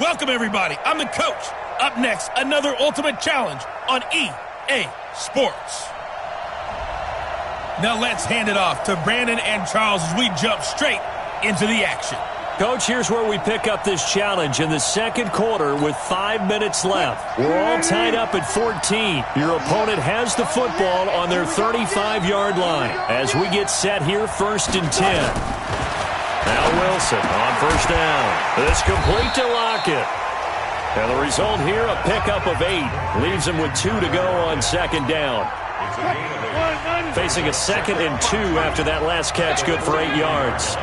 Welcome, everybody. I'm the coach. Up next, another ultimate challenge on EA Sports. Now let's hand it off to Brandon and Charles as we jump straight into the action. Coach, here's where we pick up this challenge in the second quarter with 5 minutes left. We're all tied up at 14. Your opponent has the football on their 35-yard line as we get set here, 1st and 10. Now Wilson on 1st down. It's complete to Lockett. And the result here, a pickup of 8. Leaves him with 2 to go on 2nd down. Facing a 2nd and 2 after that last catch, good for 8 yards.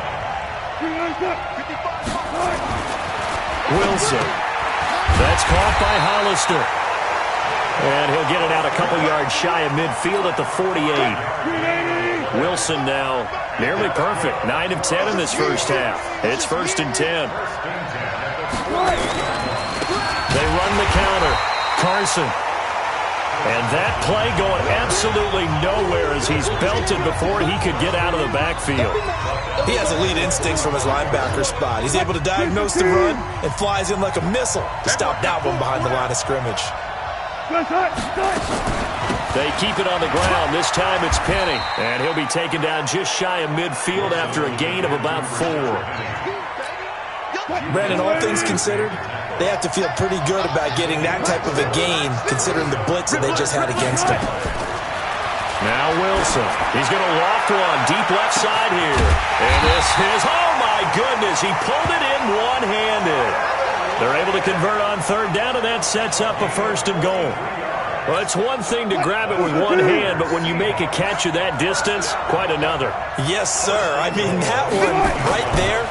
Wilson. That's caught by Hollister. And he'll get it out a couple yards shy of midfield at the 48. Wilson now nearly perfect. 9 of 10 in this first half. It's 1st and 10. They run the counter. Carson. And that play going absolutely nowhere as he's belted before he could get out of the backfield. He has elite instincts from his linebacker spot. He's able to diagnose the run and flies in like a missile to stop that one behind the line of scrimmage. They keep it on the ground. This time it's Penny. And he'll be taken down just shy of midfield after a gain of about 4. Brandon, all things considered, they have to feel pretty good about getting that type of a gain considering the blitz that they just had against him. Now Wilson. He's going to loft one deep left side here. And this is, oh my goodness, he pulled it in one-handed. They're able to convert on 3rd down, and that sets up a 1st and goal. Well, it's one thing to grab it with one hand, but when you make a catch of that distance, quite another. Yes, sir. I mean, that one right there,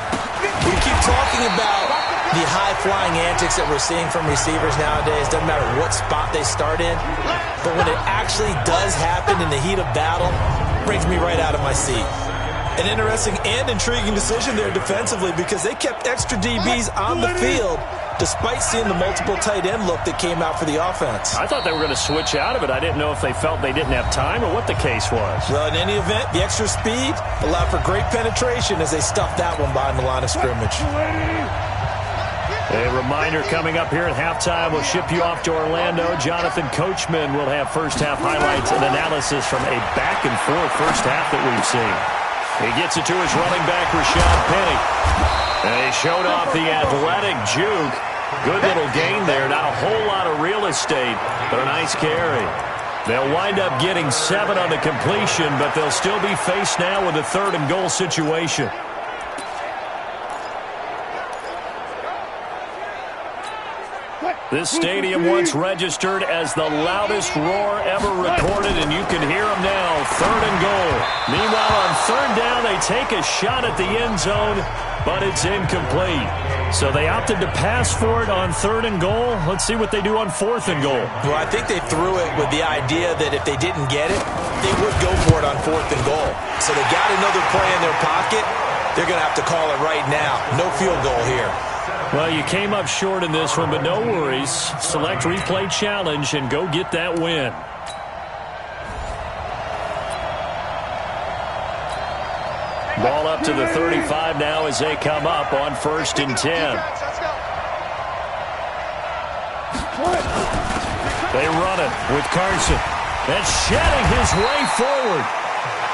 we keep talking about the high-flying antics that we're seeing from receivers nowadays. Doesn't matter what spot they start in. But when it actually does happen in the heat of battle, it brings me right out of my seat. An interesting and intriguing decision there defensively because they kept extra DBs on the field despite seeing the multiple tight end look that came out for the offense. I thought they were going to switch out of it. I didn't know if they felt they didn't have time or what the case was. Well, in any event, the extra speed allowed for great penetration as they stuffed that one behind the line of scrimmage. A reminder coming up here at halftime, we'll ship you off to Orlando. Jonathan Coachman will have first-half highlights and analysis from a back-and-forth first half that we've seen. He gets it to his running back, Rashad Penny. And he showed off the athletic juke. Good little gain there. Not a whole lot of real estate, but a nice carry. They'll wind up getting 7 on the completion, but they'll still be faced now with a 3rd and goal situation. This stadium once registered as the loudest roar ever recorded, and you can hear them now. 3rd and goal. Meanwhile, on 3rd down, they take a shot at the end zone, but it's incomplete. So they opted to pass for it on 3rd and goal. Let's see what they do on 4th and goal. Well, I think they threw it with the idea that if they didn't get it, they would go for it on 4th and goal. So they got another play in their pocket. They're going to have to call it right now. No field goal here. Well, you came up short in this one, but no worries. Select replay challenge and go get that win. Ball up to the 35 now as they come up on 1st and 10. They run it with Carson. That's shedding his way forward.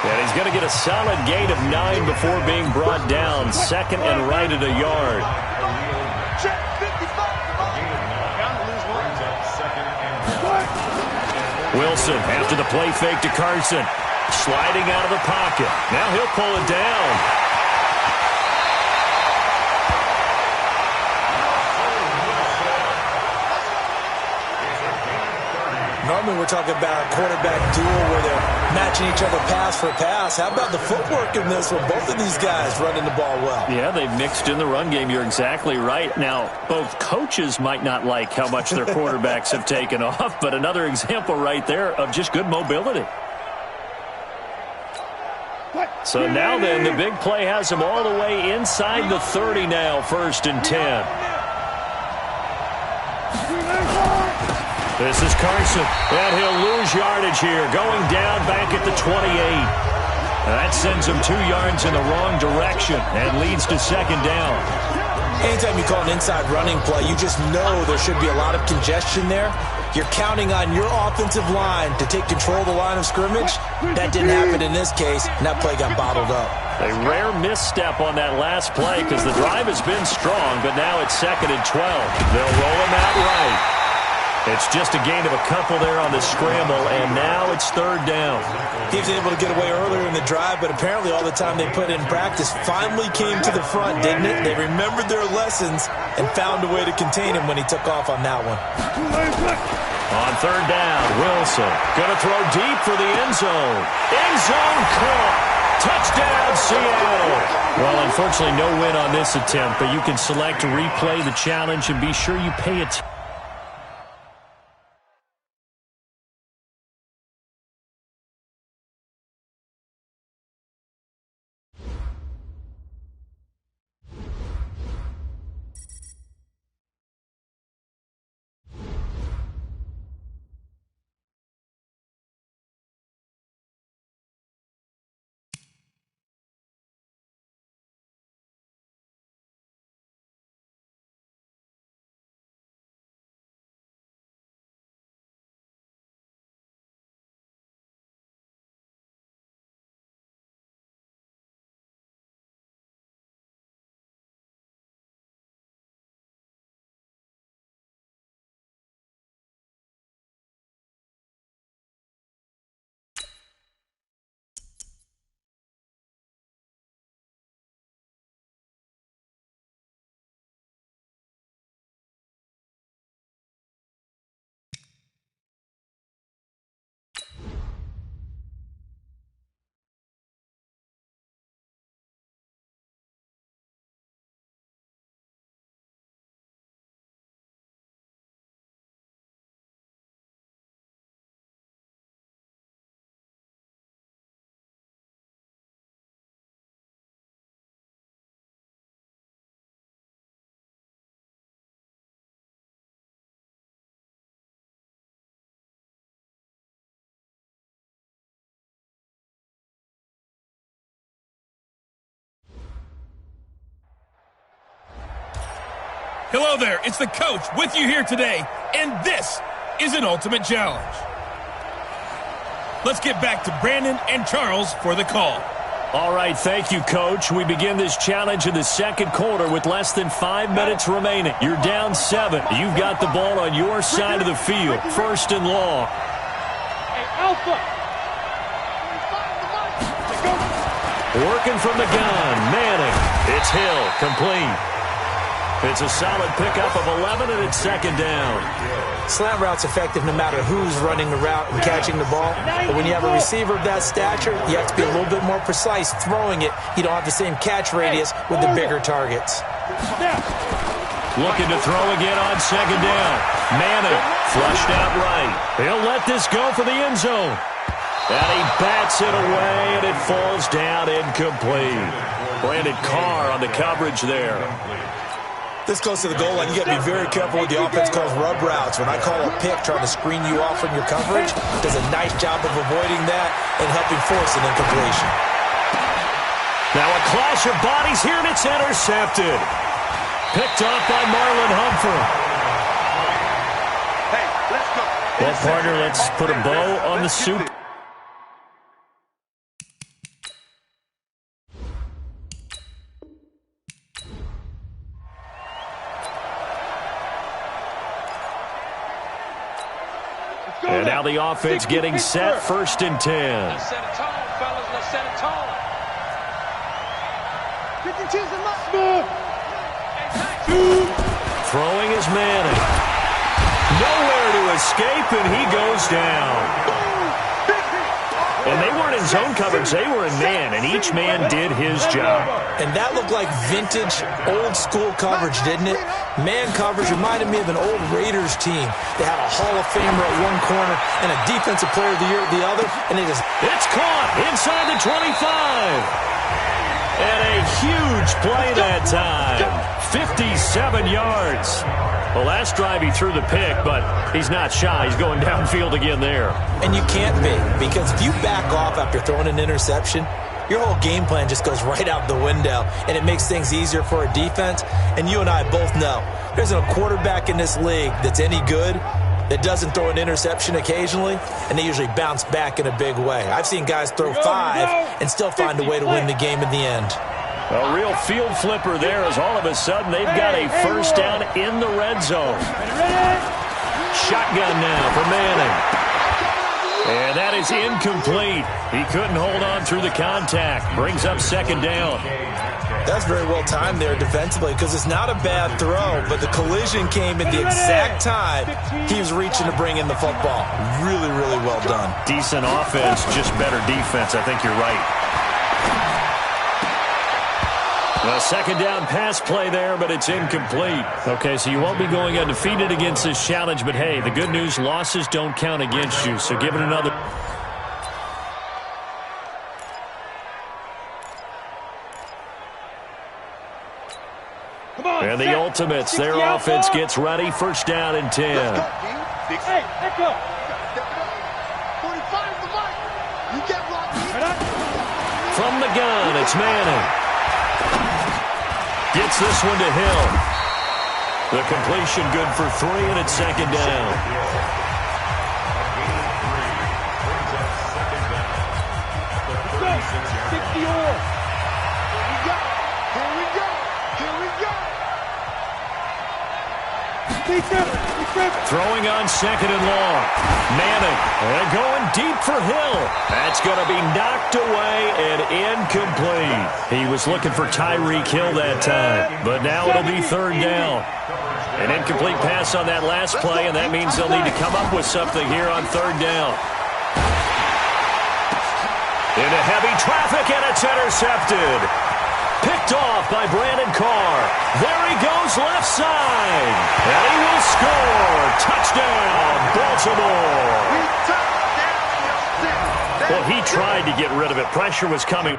And he's going to get a solid gain of 9 before being brought down. 2nd and right at a yard. Wilson after the play fake to Carson. Sliding out of the pocket. Now he'll pull it down. Normally we're talking about a quarterback duel where they're matching each other pass for pass. How about the footwork in this one? Both of these guys running the ball well. Yeah, they've mixed in the run game. You're exactly right. Now, both coaches might not like how much their quarterbacks have taken off, but another example right there of just good mobility. So now then, the big play has them all the way inside the 30 now, 1st and 10. This is Carson, and he'll lose yardage here, going down back at the 28. That sends him 2 yards in the wrong direction and leads to 2nd down. Anytime you call an inside running play, you just know there should be a lot of congestion there. You're counting on your offensive line to take control of the line of scrimmage. That didn't happen in this case, and that play got bottled up. A rare misstep on that last play because the drive has been strong, but now it's 2nd and 12. They'll roll him out right. It's just a gain of a couple there on the scramble, and now it's 3rd down. He was able to get away earlier in the drive, but apparently all the time they put in practice finally came to the front, didn't it? They remembered their lessons and found a way to contain him when he took off on that one. On 3rd down, Wilson going to throw deep for the end zone. End zone caught. Touchdown, Seattle. Well, unfortunately, no win on this attempt, but you can select to replay the challenge and be sure you pay attention. Hello there, it's the coach with you here today, and this is an ultimate challenge. Let's get back to Brandon and Charles for the call. All right, thank you, Coach. We begin this challenge in the 2nd quarter with less than 5 minutes remaining. You're down 7. You've got the ball on your side of the field, 1st and long. Hey, Alpha! Working from the gun, Manning. It's Hill, complete. It's a solid pickup of 11, and it's 2nd down. Slant route's effective no matter who's running the route and catching the ball. But when you have a receiver of that stature, you have to be a little bit more precise throwing it. You don't have the same catch radius with the bigger targets. Looking to throw again on 2nd down. Manning flushed out right. He'll let this go for the end zone. And he bats it away, and it falls down incomplete. Brandon Carr on the coverage there. This close to the goal line, you got to be very careful with the offense calls rub routes. When I call a pick trying to screen you off from your coverage, does a nice job of avoiding that and helping force an incompletion. Now a clash of bodies here, and it's intercepted. Picked off by Marlon Humphrey. Hey, let's go. Well, partner, let's put a bow on the soup. And now the offense getting set, 1st and 10. Let's set a tone, fellas. Let's set a tone. 52's a must. Throwing is Manning. Nowhere to escape, and he goes down. And they weren't in zone coverage. They were in man, and each man did his job. And that looked like vintage, old-school coverage, didn't it? Man coverage reminded me of an old Raiders team. They had a Hall of Famer at one corner and a Defensive Player of the Year at the other, and they just... It's caught inside the 25. And a huge play that time. 57 yards. Well, last drive he threw the pick, but he's not shy. He's going downfield again there. And you can't be, because if you back off after throwing an interception, your whole game plan just goes right out the window, and it makes things easier for a defense. And you and I both know there's a quarterback in this league that's any good that doesn't throw an interception occasionally, and they usually bounce back in a big way. I've seen guys throw 5 and still find a way to win the game in the end. A real field flipper there as all of a sudden they've got a first down in the red zone. Shotgun now for Manning. And that is incomplete. He couldn't hold on through the contact. Brings up second down. That's very well timed there defensively because it's not a bad throw, but the collision came at the exact time he was reaching to bring in the football. Really, really well done. Decent offense, just better defense. I think you're right. A second down pass play there, but it's incomplete. Okay, so you won't be going undefeated against this challenge, but hey, the good news, losses don't count against you, so give it another. And the Ultimates, their offense gets ready. First down and 10. Hey, let's go. 45 the mic. You get rocked. From the gun, it's Manning. Gets this one to Hill. The completion good for 3, and it's second down. Throwing on second and long. Manning, and going deep for Hill. That's going to be knocked away and incomplete. He was looking for Tyreek Hill that time, but now it'll be third down. An incomplete pass on that last play, and that means they'll need to come up with something here on third down. Into heavy traffic, and it's intercepted. Picked off by Brandon Carr. There he goes left side. And he will score. Touchdown, Baltimore. Well, he tried to get rid of it. Pressure was coming.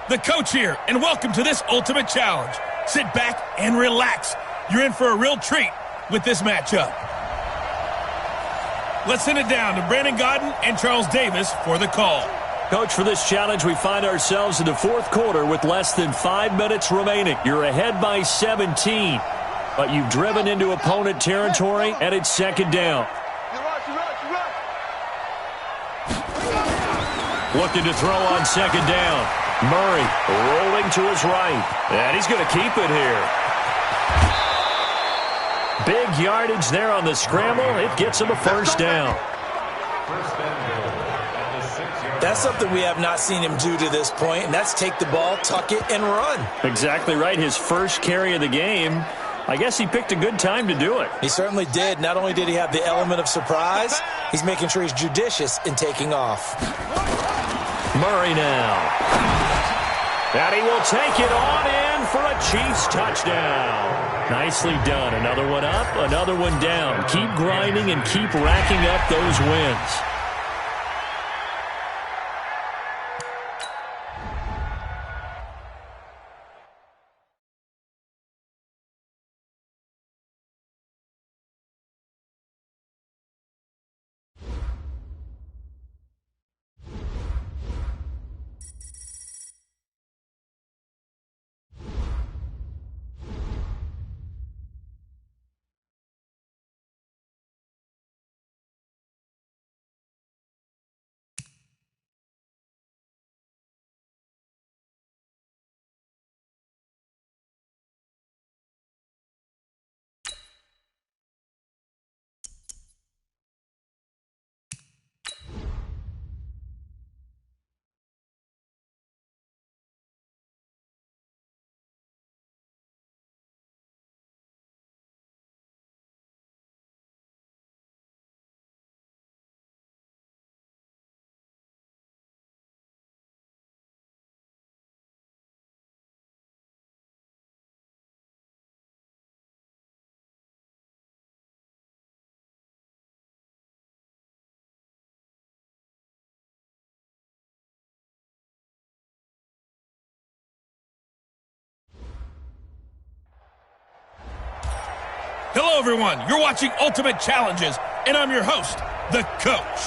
The coach here, and welcome to this Ultimate Challenge. Sit back and relax. You're in for a real treat with this matchup. Let's send it down to Brandon Gaudin and Charles Davis for the call. Coach, for this challenge, we find ourselves in the fourth quarter with less than 5 minutes remaining. You're ahead by 17, but you've driven into opponent territory, and it's second down. Looking to throw on second down. Murray rolling to his right, and he's going to keep it here. Big yardage there on the scramble. It gets him a first down. That's something we have not seen him do to this point, and that's take the ball, tuck it, and run. Exactly right. His first carry of the game. I guess he picked a good time to do it. He certainly did. Not only did he have the element of surprise, he's making sure he's judicious in taking off. Murray now. And he will take it on in for a Chiefs touchdown. Nicely done. Another one up, another one down. Keep grinding and keep racking up those wins. Hello, everyone. You're watching Ultimate Challenges, and I'm your host, the Coach.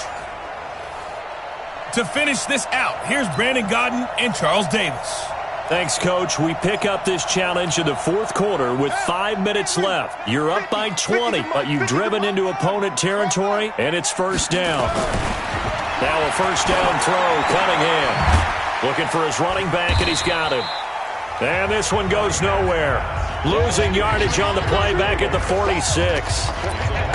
To finish this out, here's Brandon Gaudin and Charles Davis. Thanks, Coach. We pick up this challenge in the fourth quarter with 5 minutes left. You're up by 20, but you've driven into opponent territory, and it's first down. Now a first down throw, Cunningham. Looking for his running back, and he's got him. And this one goes nowhere. Losing yardage on the play back at the 46.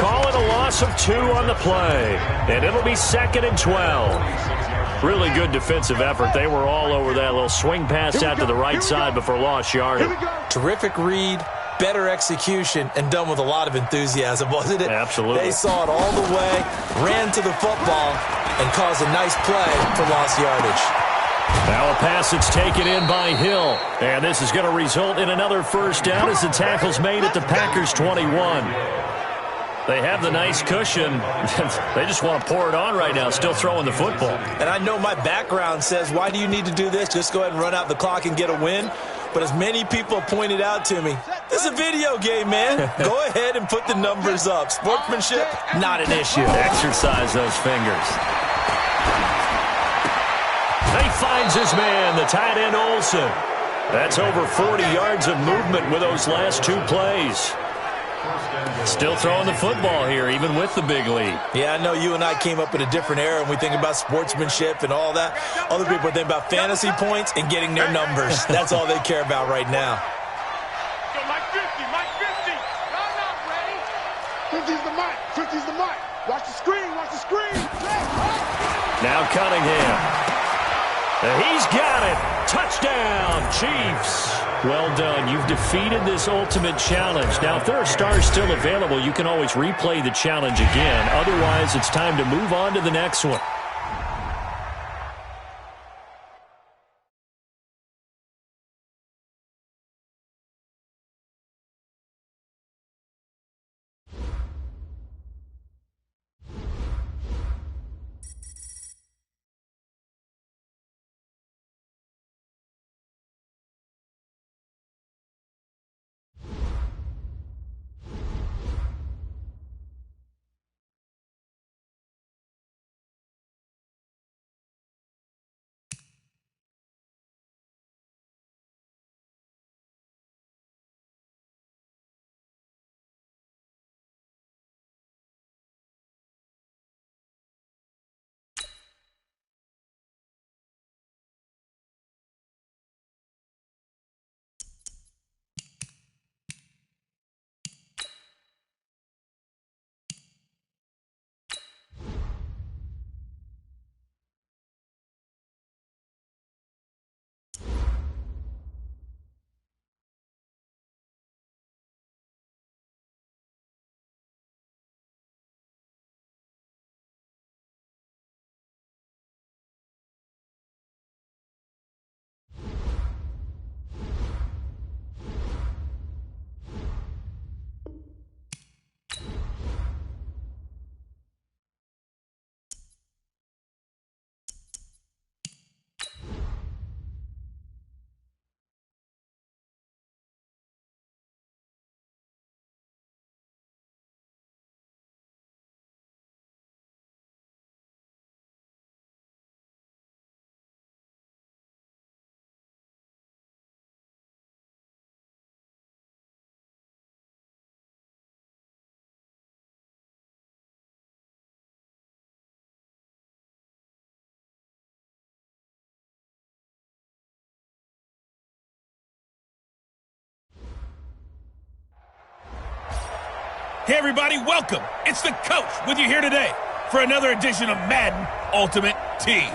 Call it a loss of 2 on the play. And it'll be 2nd and 12. Really good defensive effort. They were all over that little swing pass out to the right side before lost yardage. Terrific read, better execution, and done with a lot of enthusiasm, wasn't it? Absolutely. They saw it all the way, ran to the football, and caused a nice play for lost yardage. Now a pass that's taken in by Hill. And this is going to result in another first down as the tackle's made at the Packers' 21. They have the nice cushion. They just want to pour it on right now, still throwing the football. And I know my background says, why do you need to do this? Just go ahead and run out the clock and get a win. But as many people pointed out to me, this is a video game, man. Go ahead and put the numbers up. Sportsmanship, not an issue. Exercise those fingers. He finds his man, the tight end Olsen. That's over 40 yards of movement with those last 2 plays. Still throwing the football here, even with the big lead. Yeah, I know you and I came up in a different era and we think about sportsmanship and all that. Other people think about fantasy points and getting their numbers. That's all they care about right now. Go, Mike 50, Mike 50. I'm not ready. 50's the mic, 50's the mic. Watch the screen, watch the screen. Now Cunningham. He's got it. Touchdown, Chiefs. Well done. You've defeated this ultimate challenge. Now, if there are stars still available, you can always replay the challenge again. Otherwise, it's time to move on to the next one. Hey everybody, welcome. It's the coach with you here today for another edition of Madden Ultimate Team.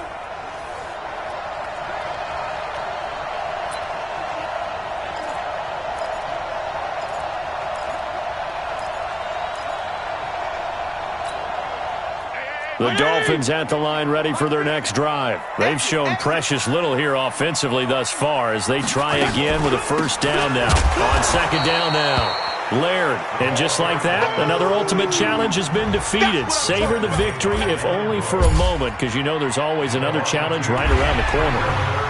The Dolphins at the line ready for their next drive. They've shown precious little here offensively thus far as they try again with a first down now. On second down now. Laird, and just like that, another ultimate challenge has been defeated. Savor the victory, if only for a moment, because you know there's always another challenge right around the corner.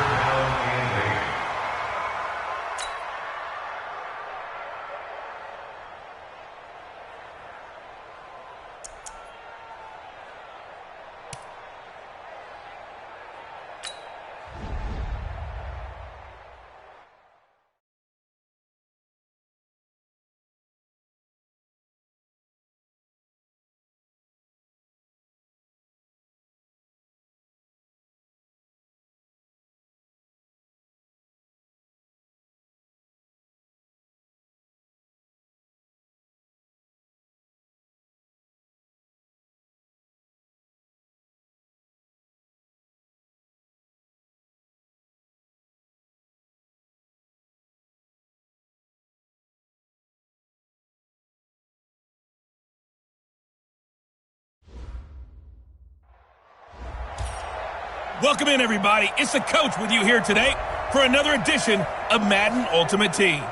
Welcome in, everybody. It's the coach with you here today for another edition of Madden Ultimate Team.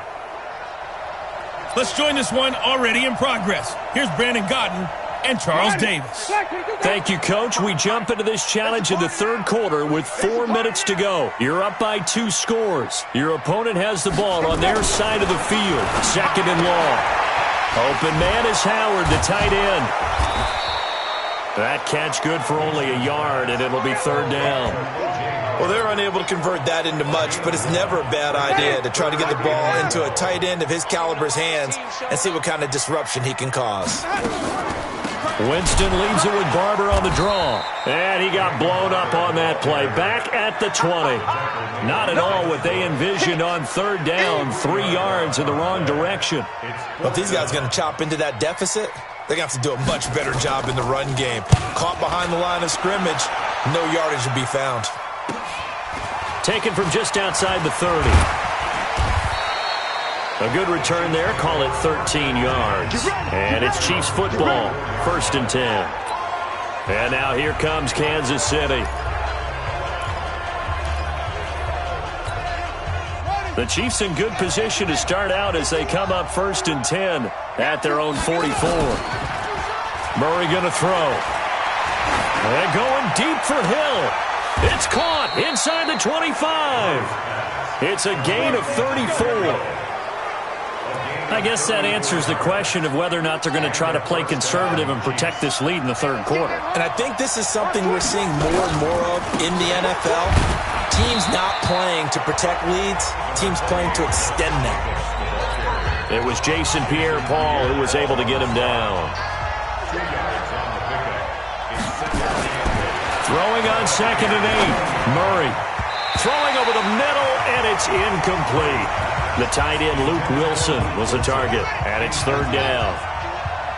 Let's join this one already in progress. Here's Brandon Godden and Charles Davis. Thank you, Coach. We jump into this challenge in the third quarter with 4 minutes to go. You're up by 2 scores. Your opponent has the ball on their side of the field. Second and long. Open man is Howard, the tight end. That catch good for only a yard, and it'll be third down. Well, they're unable to convert that into much, but it's never a bad idea to try to get the ball into a tight end of his caliber's hands and see what kind of disruption he can cause. Winston leaves it with Barber on the draw. And he got blown up on that play. Back at the 20. Not at all what they envisioned on third down. 3 yards in the wrong direction. Well, if these guys are going to chop into that deficit, they're going to have to do a much better job in the run game. Caught behind the line of scrimmage, no yardage to be found. Taken from just outside the 30. A good return there. Call it 13 yards. And it's Chiefs football. First and 10. And now here comes Kansas City. The Chiefs in good position to start out as they come up first and 10 at their own 44. Murray going to throw. And going deep for Hill. It's caught inside the 25. It's a gain of 34. I guess that answers the question of whether or not they're going to try to play conservative and protect this lead in the third quarter. And I think this is something we're seeing more and more of in the NFL. Teams not playing to protect leads, teams playing to extend them. It was Jason Pierre-Paul who was able to get him down. Throwing on second and 8. Murray throwing over the middle, and it's incomplete. The tight end, Luke Wilson, was the target, and it's third down.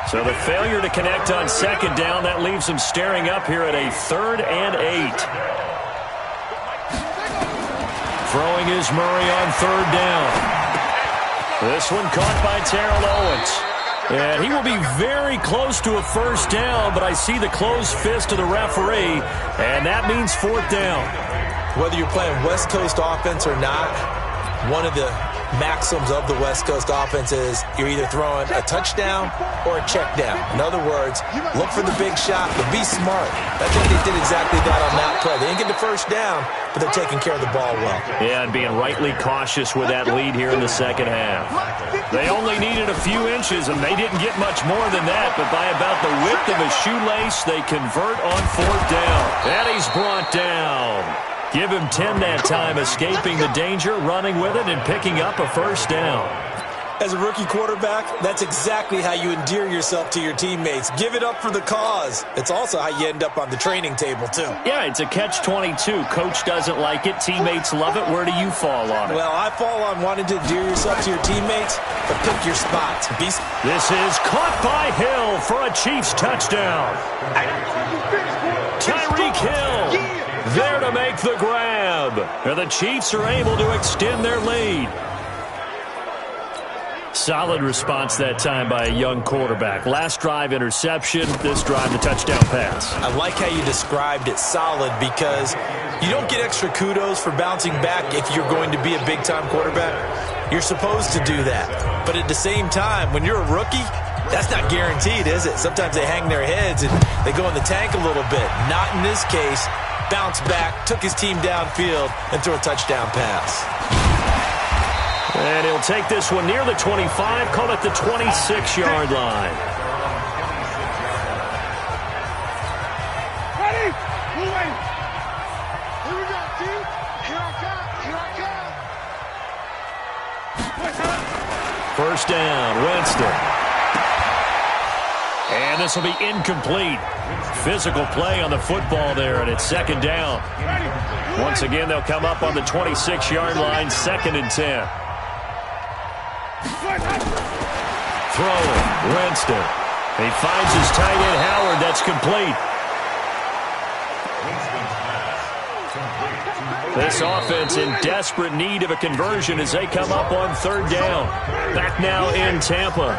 So the failure to connect on second down, that leaves them staring up here at a 3rd and 8. Throwing is Murray on third down. This one caught by Terrell Owens. And he will be very close to a first down, but I see the closed fist of the referee, and that means fourth down. Whether you're playing West Coast offense or not, one of the maxims of the West Coast offense is you're either throwing a touchdown or a check down. In other words, look for the big shot, but be smart. I think they did exactly that on that play. They didn't get the first down, but they're taking care of the ball well. Yeah, and being rightly cautious with that lead here in the second half. They only needed a few inches, and they didn't get much more than that, but by about the width of a shoelace, they convert on fourth down. And he's brought down. Give him 10 that time, escaping the danger, running with it, and picking up a first down. As a rookie quarterback, that's exactly how you endear yourself to your teammates. Give it up for the cause. It's also how you end up on the training table, too. Yeah, it's a catch-22. Coach doesn't like it. Teammates love it. Where do you fall on it? Well, I fall on wanting to endear yourself to your teammates, but pick your spots. This is caught by Hill for a Chiefs touchdown. Tyreek Hill there to make the grab. And the Chiefs are able to extend their lead. Solid response that time by a young quarterback. Last drive, interception. This drive, the touchdown pass. I like how you described it, solid, because you don't get extra kudos for bouncing back if you're going to be a big-time quarterback. You're supposed to do that. But at the same time, when you're a rookie, that's not guaranteed, is it? Sometimes they hang their heads and they go in the tank a little bit. Not in this case. Bounced back, took his team downfield, and threw a touchdown pass. And he'll take this one near the 25, call it the 26-yard line. Ready? Moving. Here we go, dude. Here I come. First down, Winston. And this will be incomplete. Physical play on the football there, and it's second down. Once again, they'll come up on the 26-yard line, 2nd and 10. Throwing, Winston. He finds his tight end, Howard. That's complete. This offense in desperate need of a conversion as they come up on 3rd down. Back now in Tampa.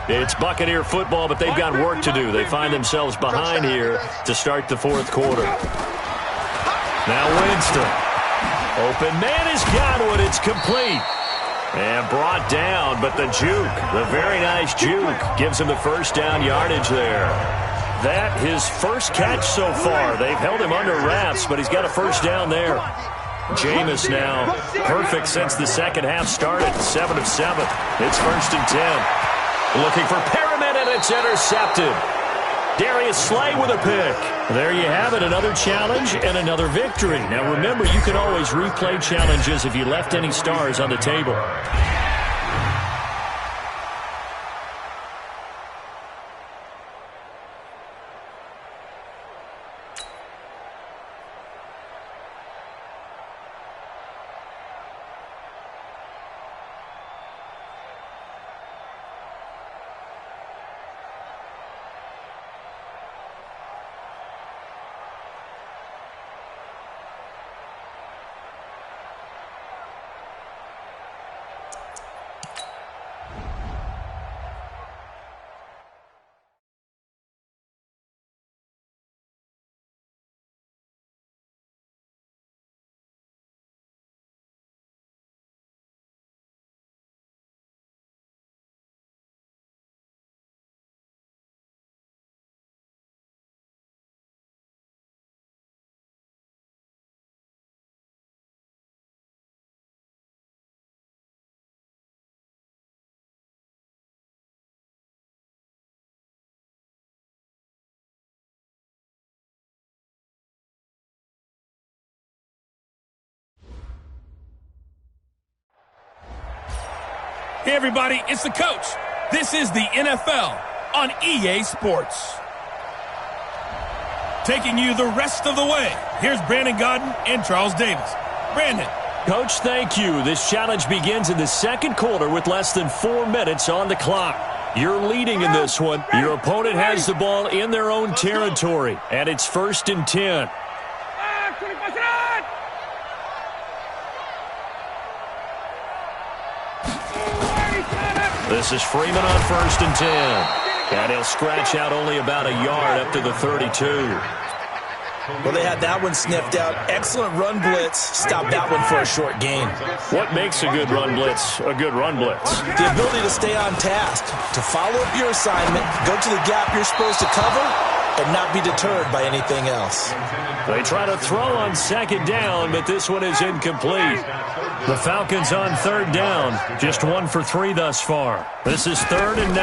It's Buccaneer football, but they've got work to do. They find themselves behind here to start the 4th quarter. Now Winston. Open man has got one. It's complete. And brought down, but the juke, the very nice juke, gives him the first down yardage there. That his first catch so far. They've held him under wraps, but he's got a first down there. Jameis now perfect since the second half started. 7 of 7. It's 1st and 10. Looking for Perriman, and it's intercepted. Darius Slay with a pick. There you have it, another challenge and another victory. Now remember, you can always replay challenges if you left any stars on the table. Hey, everybody, it's the coach. This is the NFL on EA Sports. Taking you the rest of the way, here's Brandon Gaudin and Charles Davis. Brandon. Coach, thank you. This challenge begins in the 2nd quarter with less than 4 minutes on the clock. You're leading in this one. Your opponent has the ball in their own territory, and it's 1st and 10. This is Freeman on 1st and 10. And he'll scratch out only about a yard up to the 32. Well, they had that one sniffed out. Excellent run blitz. Stopped that one for a short gain. What makes a good run blitz a good run blitz? The ability to stay on task, to follow up your assignment, go to the gap you're supposed to cover, and not be deterred by anything else. They try to throw on 2nd down, but this one is incomplete. The Falcons on 3rd down, just 1 for 3 thus far. This is 3rd and 9.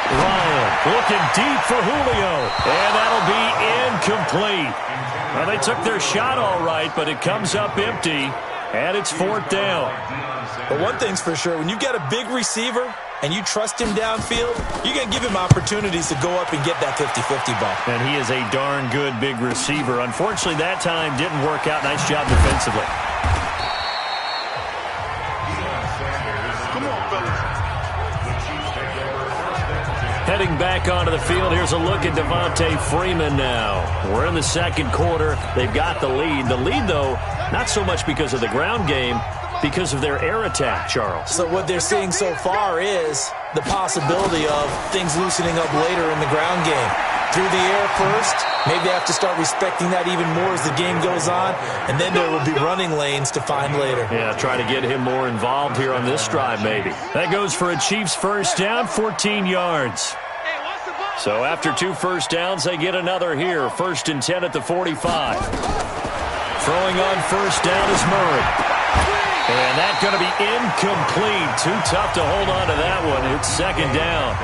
Ryan looking deep for Julio, and that'll be incomplete. Well, they took their shot all right, but it comes up empty. And it's 4th down. But one thing's for sure, when you got a big receiver and you trust him downfield, you're going to give him opportunities to go up and get that 50-50 ball. And he is a darn good big receiver. Unfortunately, that time didn't work out. Nice job defensively. Come on, fellas. Heading back onto the field, here's a look at Devontae Freeman now. We're in the second quarter. They've got the lead. The lead, though, not so much because of the ground game, because of their air attack, Charles. So what they're seeing so far is the possibility of things loosening up later in the ground game. Through the air first, maybe they have to start respecting that even more as the game goes on, and then there will be running lanes to find later. Yeah, try to get him more involved here on this drive, maybe. That goes for a Chiefs first down, 14 yards. So after 2 first downs, they get another here. 1st and 10 at the 45. Throwing on first down is Murray. And that's going to be incomplete. Too tough to hold on to that one. It's 2nd down.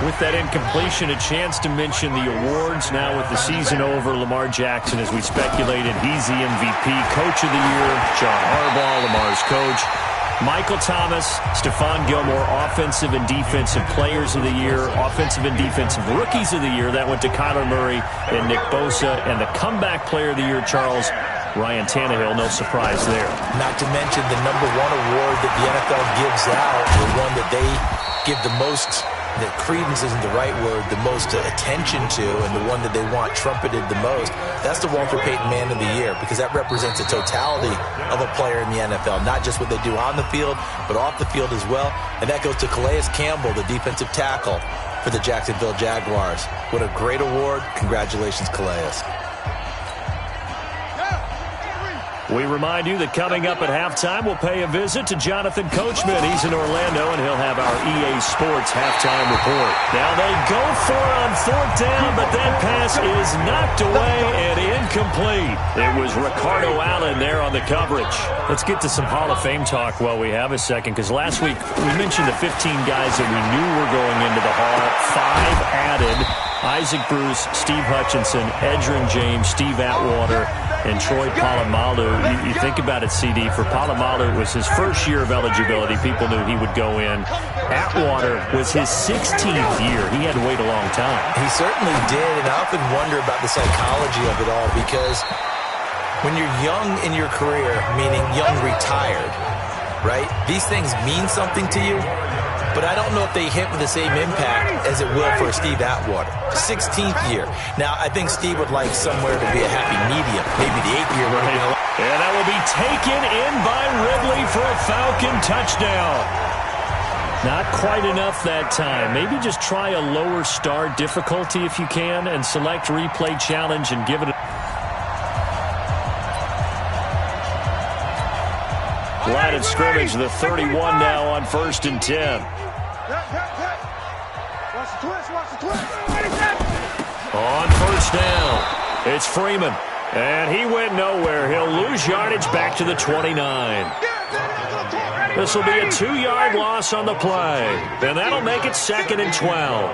With that incompletion, a chance to mention the awards. Now with the season over, Lamar Jackson, as we speculated, he's the MVP. Coach of the year, John Harbaugh, Lamar's coach. Michael Thomas, Stephon Gilmore, Offensive and Defensive Players of the Year, Offensive and Defensive Rookies of the Year. That went to Kyler Murray and Nick Bosa. And the Comeback Player of the Year, Charles, Ryan Tannehill, no surprise there. Not to mention the #1 award that the NFL gives out, the one that they give the most, that credence isn't the right word, the most attention to, and the one that they want trumpeted the most. That's the Walter Payton Man of the Year, because that represents the totality of a player in the NFL, not just what they do on the field, but off the field as well. And that goes to Calais Campbell, the defensive tackle for the Jacksonville Jaguars. What a great award. Congratulations, Calais. We remind you that coming up at halftime, we'll pay a visit to Jonathan Coachman. He's in Orlando, and he'll have our EA Sports halftime report. Now they go for it on 4th down, but that pass is knocked away and incomplete. It was Ricardo Allen there on the coverage. Let's get to some Hall of Fame talk while we have a second, because last week we mentioned the 15 guys that we knew were going into the Hall. 5 added. Isaac Bruce, Steve Hutchinson, Edgerrin James, Steve Atwater, and Troy Polamalu. You think about it, CD. For Polamalu, it was his first year of eligibility. People knew he would go in. Atwater was his 16th year. He had to wait a long time. He certainly did, and I often wonder about the psychology of it all, because when you're young in your career, meaning young retired, right, these things mean something to you. But I don't know if they hit with the same impact as it will for Steve Atwater. 16th year. Now, I think Steve would like somewhere to be a happy medium. Maybe the 8th year. And that will be taken in by Ridley for a Falcon touchdown. Not quite enough that time. Maybe just try a lower start difficulty if you can and select replay challenge and give it a... Line of scrimmage, the 31 now on 1st and 10. Watch the twist, watch the twist. On 1st down, it's Freeman. And he went nowhere. He'll lose yardage back to the 29. This will be a 2-yard loss on the play. And that'll make it 2nd and 12.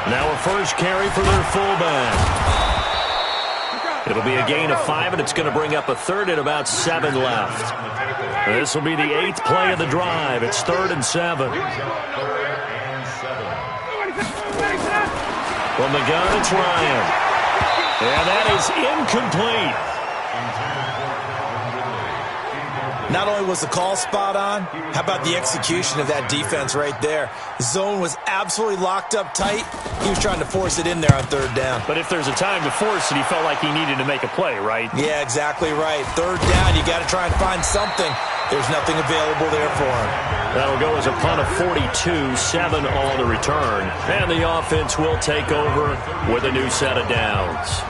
Now a first carry for their fullback. It'll be a gain of 5, and it's going to bring up a 3rd and about 7 left. This will be the 8th play of the drive. It's 3rd and 7. From the gun, it's Ryan. And that is incomplete. Not only was the call spot on, how about the execution of that defense right there? The zone was absolutely locked up tight. He was trying to force it in there on 3rd down. But if there's a time to force it, he felt like he needed to make a play, right? Yeah, exactly right. 3rd down, you got to try and find something. There's nothing available there for him. That'll go as a punt of 42, 7 on the return. And the offense will take over with a new set of downs.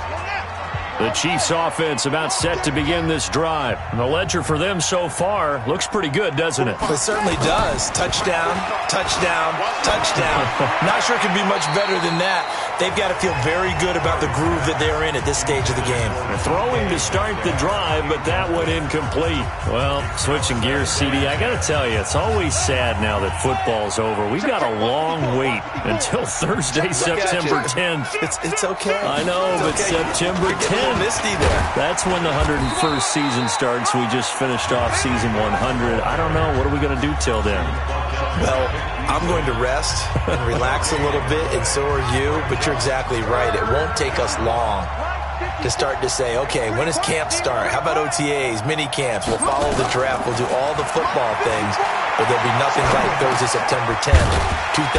The Chiefs offense about set to begin this drive. And the ledger for them so far looks pretty good, doesn't it? It certainly does. Touchdown, touchdown, touchdown. Not sure it could be much better than that. They've got to feel very good about the groove that they're in at this stage of the game. They're throwing to start the drive, but that went incomplete. Well, switching gears, CD, I got to tell you, it's always sad now that football's over. We've got a long wait until Thursday, September 10th. It's okay. I know, but September 10th. little misty there. That's when the 101st season starts. We just finished off season 100. I don't know. What are we going to do till then? Well, I'm going to rest and relax a little bit, and so are you. But you're exactly right. It won't take us long to start to say, okay, when does camp start? How about OTAs, mini camps? We'll follow the draft. We'll do all the football things. But there'll be nothing like Thursday, September 10th, 2020.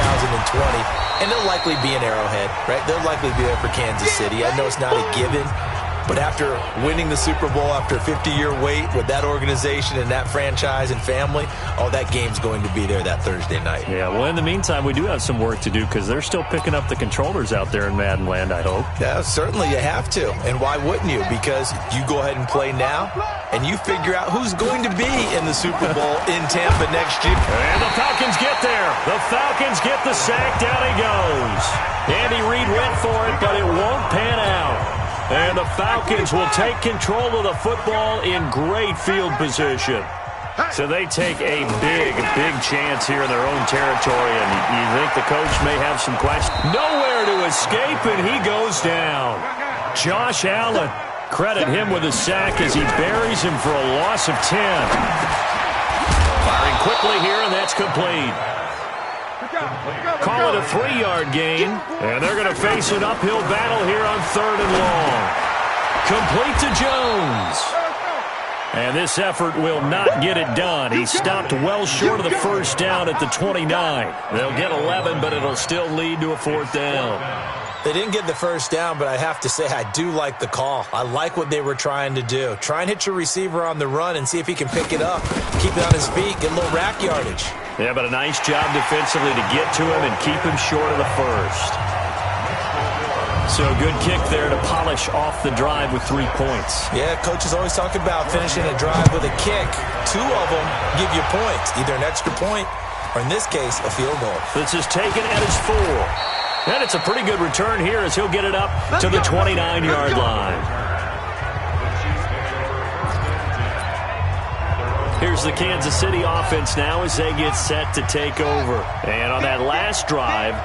And they'll likely be in Arrowhead, right? They'll likely be there for Kansas City. I know it's not a given. But after winning the Super Bowl, after a 50-year wait with that organization and that franchise and family, that game's going to be there that Thursday night. Yeah, well, in the meantime, we do have some work to do because they're still picking up the controllers out there in Madden land, I hope. Yeah, certainly you have to. And why wouldn't you? Because you go ahead and play now, and you figure out who's going to be in the Super Bowl in Tampa next year. And the Falcons get there. The Falcons get the sack. Down he goes. Andy Reid went for it, but it won't pan out. And the Falcons will take control of the football in great field position. So they take a big, big chance here in their own territory. And you think the coach may have some questions. Nowhere to escape, and he goes down. Josh Allen, credit him with a sack as he buries him for a loss of 10. Firing quickly here, and that's complete. Call it a 3-yard gain, and they're going to face an uphill battle here on 3rd and long. Complete to Jones. And this effort will not get it done. He stopped well short of the first down at the 29. They'll get 11, but it'll still lead to a 4th down. They didn't get the first down, but I have to say I do like the call. I like what they were trying to do. Try and hit your receiver on the run and see if he can pick it up. Keep it on his feet, get a little rack yardage. Yeah, but a nice job defensively to get to him and keep him short of the first. So good kick there to polish off the drive with 3 points. Yeah, coaches always talk about finishing a drive with a kick. 2 of them give you points, either an extra point or, in this case, a field goal. This is taken at his 4. And it's a pretty good return here as he'll get it up to the 29-yard line. Here's the Kansas City offense now as they get set to take over. And on that last drive,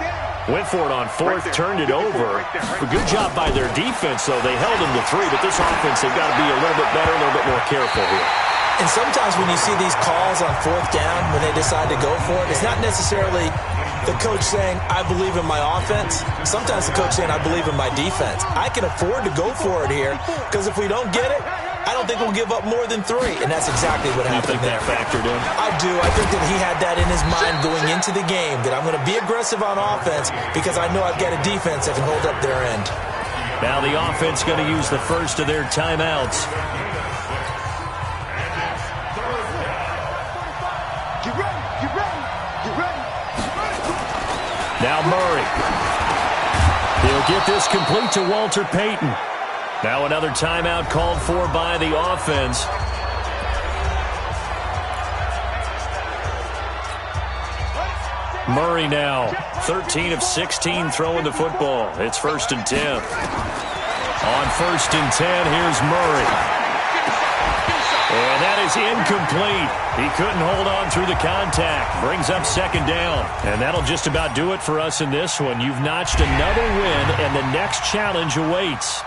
went for it on 4th, turned it over. A good job by their defense, though. They held them to 3, but this offense, they've got to be a little bit better, a little bit more careful here. And sometimes when you see these calls on 4th down, when they decide to go for it, it's not necessarily the coach saying, I believe in my offense. Sometimes the coach saying, I believe in my defense. I can afford to go for it here because if we don't get it, I don't think we'll give up more than 3. And that's exactly what happened there. You think that factored in? I do. I think that he had that in his mind going into the game, that I'm going to be aggressive on offense because I know I've got a defense that can hold up their end. Now the offense going to use the first of their timeouts. Now Murray. He'll get this complete to Walter Payton. Now another timeout called for by the offense. Murray now, 13 of 16 throwing the football. It's 1st and 10. On 1st and 10, here's Murray. And that is incomplete. He couldn't hold on through the contact. Brings up 2nd down. And that'll just about do it for us in this one. You've notched another win, and the next challenge awaits.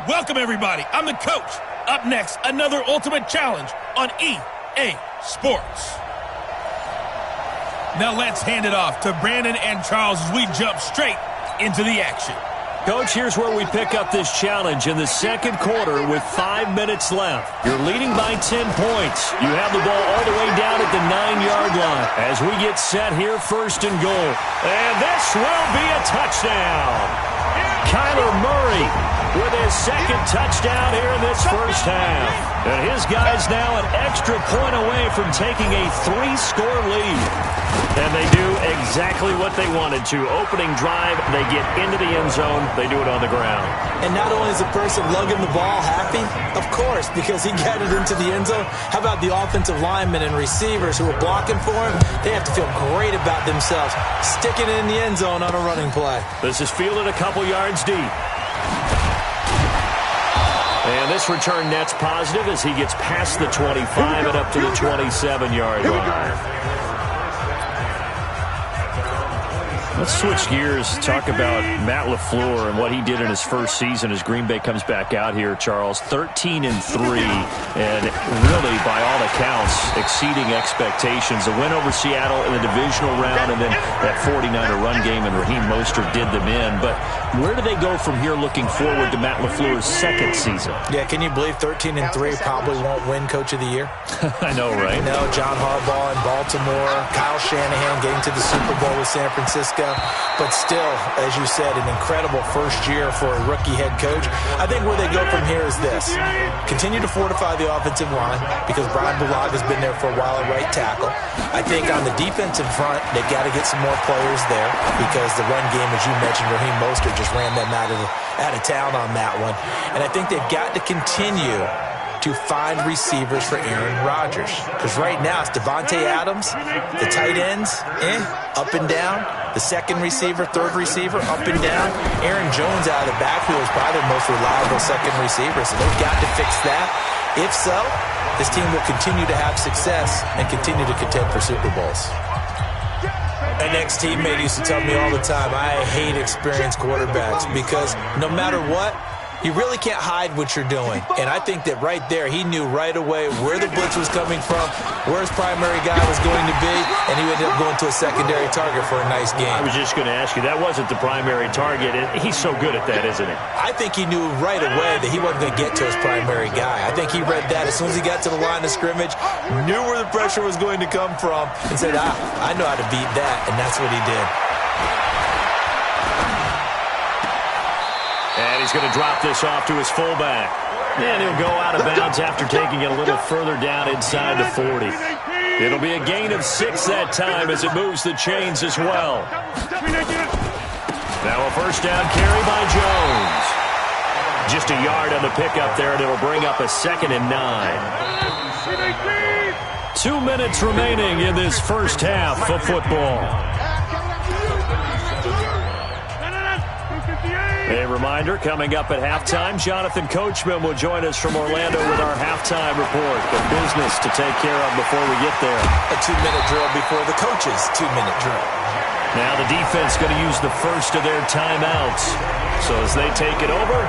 Welcome, everybody. I'm the coach. Up next, another Ultimate Challenge on EA Sports. Now let's hand it off to Brandon and Charles as we jump straight into the action. Coach, here's where we pick up this challenge in the second quarter with 5 minutes left. You're leading by 10 points. You have the ball all the way down at the 9-yard line. As we get set here, first and goal. And this will be a touchdown. Kyler Murray with his second touchdown here in this first half. And his guys now an extra point away from taking a 3-score lead. And they do exactly what they wanted to. Opening drive, they get into the end zone. They do it on the ground. And not only is the person lugging the ball happy, of course, because he got it into the end zone. How about the offensive linemen and receivers who are blocking for him? They have to feel great about themselves, sticking it in the end zone on a running play. This is fielded a couple yards deep. And this return net's positive as he gets past the 25 and up to the 27-yard line. Let's switch gears, talk about Matt LaFleur and what he did in his first season as Green Bay comes back out here, Charles. 13-3, and really, by all accounts, exceeding expectations. A win over Seattle in the divisional round, and then that 49er run game, and Raheem Mostert did them in. But where do they go from here looking forward to Matt LaFleur's second season? Yeah, can you believe 13-3 probably won't win Coach of the Year? I know, right? No, John Harbaugh in Baltimore, Kyle Shanahan getting to the Super Bowl with San Francisco. But still, as you said, an incredible first year for a rookie head coach. I think where they go from here is this. Continue to fortify the offensive line because Brian Bulaga's been there for a while at right tackle. I think on the defensive front, they've got to get some more players there because the run game, as you mentioned, Raheem Mostert just ran them out of town on that one. And I think they've got to continue to find receivers for Aaron Rodgers. Because right now it's Devontae Adams, the tight ends, up and down. The second receiver, third receiver, up and down. Aaron Jones out of the backfield is probably the most reliable second receiver. So they've got to fix that. If so, this team will continue to have success and continue to contend for Super Bowls. An ex-teammate used to tell me all the time, I hate experienced quarterbacks because no matter what, you really can't hide what you're doing. And I think that right there, he knew right away where the blitz was coming from, where his primary guy was going to be, and he ended up going to a secondary target for a nice game. I was just going to ask you, that wasn't the primary target. He's so good at that, isn't he? I think he knew right away that he wasn't going to get to his primary guy. I think he read that as soon as he got to the line of scrimmage, knew where the pressure was going to come from, and said, I know how to beat that, and that's what he did. And he's going to drop this off to his fullback. And he'll go out of bounds after taking it a little further down inside the 40. It'll be a gain of 6 that time as it moves the chains as well. Now a first down carry by Jones. Just a yard on the pickup there, and it'll bring up a 2nd and 9. 2 minutes remaining in this first half of football. A reminder, coming up at halftime, Jonathan Coachman will join us from Orlando with our halftime report. The business to take care of before we get there. A 2-minute drill before the coach's 2-minute drill. Now the defense going to use the first of their timeouts. So as they take it over,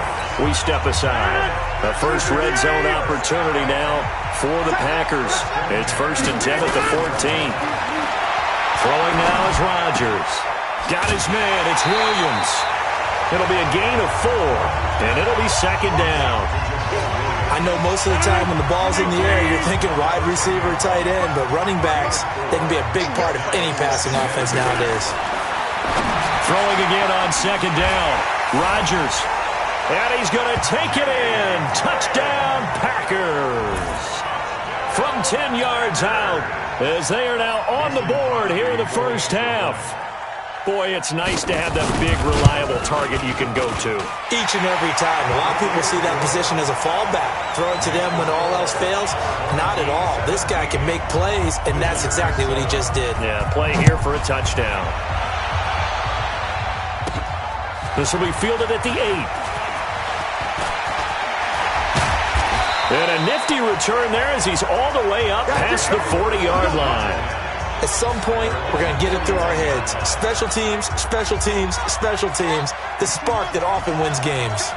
we step aside. The first red zone opportunity now for the Packers. It's 1st and 10 at the 14. Throwing now is Rodgers. Got his man, it's Williams. It'll be a gain of 4, and it'll be 2nd down. I know most of the time when the ball's in the air, you're thinking wide receiver, tight end, but running backs, they can be a big part of any passing offense nowadays. Throwing again on 2nd down. Rodgers. And he's going to take it in. Touchdown, Packers. From 10 yards out, as they are now on the board here in the first half. Boy, it's nice to have that big, reliable target you can go to. Each and every time. A lot of people see that position as a fallback. Throw it to them when all else fails. Not at all. This guy can make plays, and that's exactly what he just did. Yeah, play here for a touchdown. This will be fielded at the 8. And a nifty return there as he's all the way up past the 40-yard line. At some point, we're going to get it through our heads. Special teams, special teams, special teams. The spark that often wins games.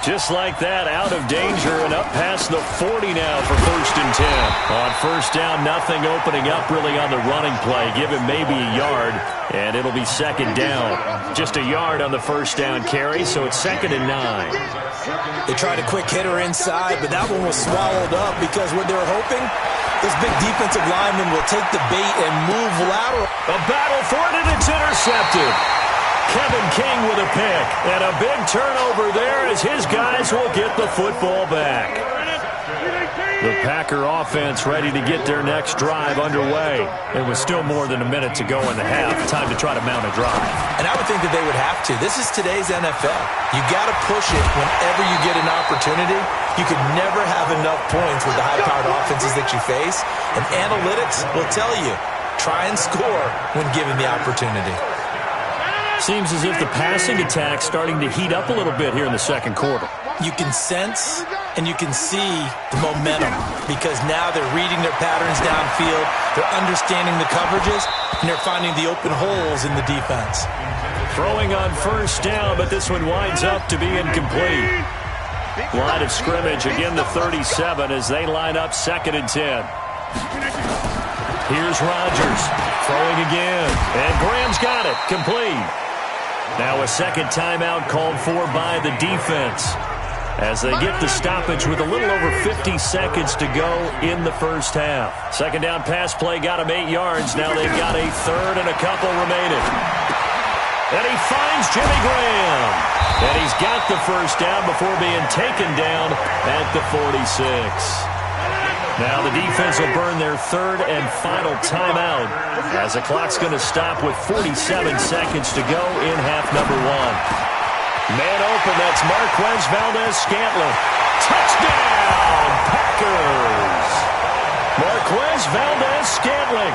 Just like that, out of danger and up past the 40 now for 1st and 10. On 1st down, nothing opening up really on the running play. Give him maybe a yard, and it'll be 2nd down. Just a yard on the 1st down carry, so it's 2nd and 9. They tried a quick hitter inside, but that one was swallowed up because what they were hoping, this big defensive lineman will take the bait and move lateral. A battle for it, and it's intercepted. Kevin King with a pick, and a big turnover there as his guys will get the football back. The Packer offense ready to get their next drive underway. It was still more than a minute to go in the half. Time to try to mount a drive. And I would think that they would have to. This is today's NFL. You got to push it whenever you get an opportunity. You could never have enough points with the high-powered offenses that you face. And analytics will tell you, try and score when given the opportunity. Seems as if the passing attack's starting to heat up a little bit here in the 2nd quarter. You can sense and you can see the momentum because now they're reading their patterns downfield, they're understanding the coverages, and they're finding the open holes in the defense. Throwing on 1st down, but this one winds up to be incomplete. Line of scrimmage, again the 37 as they line up 2nd and 10. Here's Rodgers, throwing again, and Graham's got it, complete. Now a 2nd timeout called for by the defense as they get the stoppage with a little over 50 seconds to go in the 1st half. 2nd down pass play got him 8 yards. Now they've got a 3rd and a couple remaining. And he finds Jimmy Graham. And he's got the 1st down before being taken down at the 46. Now the defense will burn their 3rd and final timeout as the clock's going to stop with 47 seconds to go in half number 1. Man open, that's Marquez Valdez-Scantling. Touchdown, Packers! Marquez Valdez-Scantling,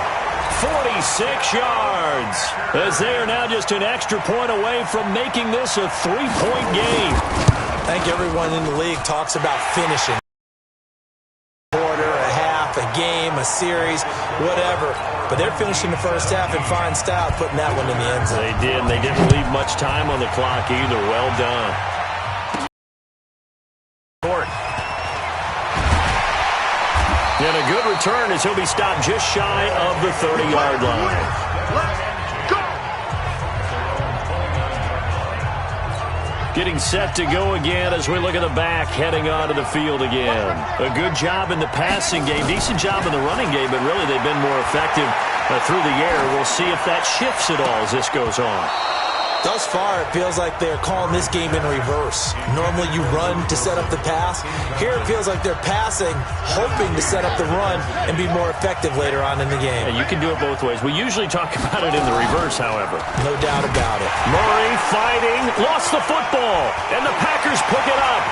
46 yards, as they are now just an extra point away from making this a 3-point game. I think everyone in the league talks about finishing. A game, a series, whatever. But they're finishing the 1st half in fine style, putting that one in the end zone. They did, and they didn't leave much time on the clock either. Well done. And a good return as he'll be stopped just shy of the 30-yard line. Getting set to go again as we look at the back heading onto the field again. A good job in the passing game, decent job in the running game, but really they've been more effective through the air. We'll see if that shifts at all as this goes on. Thus far, it feels like they're calling this game in reverse. Normally you run to set up the pass. Here it feels like they're passing, hoping to set up the run and be more effective later on in the game. Yeah, you can do it both ways. We usually talk about it in the reverse, however. No doubt about it. Murray fighting, lost the football, and the Packers pick it up.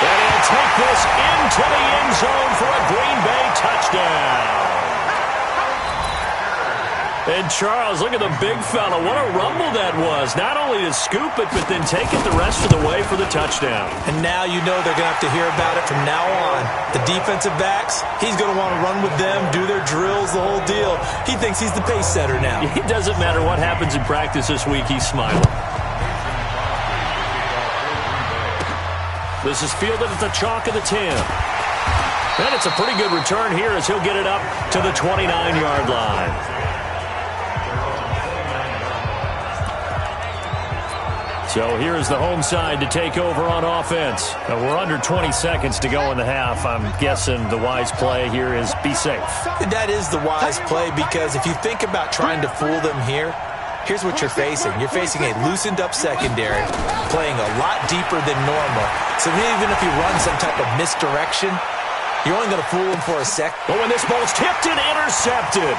And he'll take this into the end zone for a Green Bay touchdown. And Charles, look at the big fella. What a rumble that was. Not only to scoop it, but then take it the rest of the way for the touchdown. And now you know they're going to have to hear about it from now on. The defensive backs, he's going to want to run with them, do their drills, the whole deal. He thinks he's the pace setter now. It doesn't matter what happens in practice this week. He's smiling. This is fielded at the chalk of the 10. And it's a pretty good return here as he'll get it up to the 29-yard line. So here's the home side to take over on offense. We're under 20 seconds to go in the half. I'm guessing the wise play here is be safe. That is the wise play because if you think about trying to fool them here, here's what you're facing. You're facing a loosened up secondary, playing a lot deeper than normal. So even if you run some type of misdirection, you're only going to fool them for a sec. But when this ball's tipped and intercepted,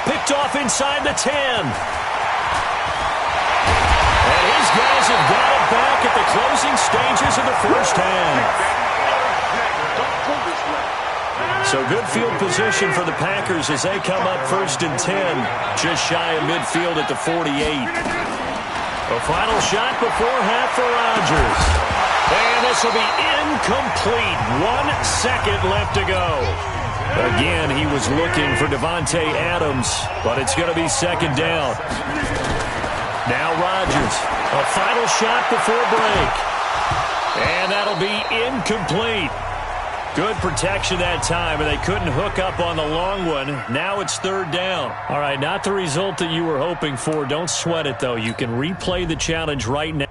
picked off inside the 10. Guys have got it back at the closing stages of the 1st half. So good field position for the Packers as they come up 1st and 10, just shy of midfield at the 48. A final shot before half for Rodgers. And this will be incomplete. 1 second left to go. Again, he was looking for Devontae Adams, but it's going to be 2nd down. Now Rodgers. A final shot before break. And that'll be incomplete. Good protection that time, and they couldn't hook up on the long one. Now it's third down. All right, not the result that you were hoping for. Don't sweat it, though. You can replay the challenge right now.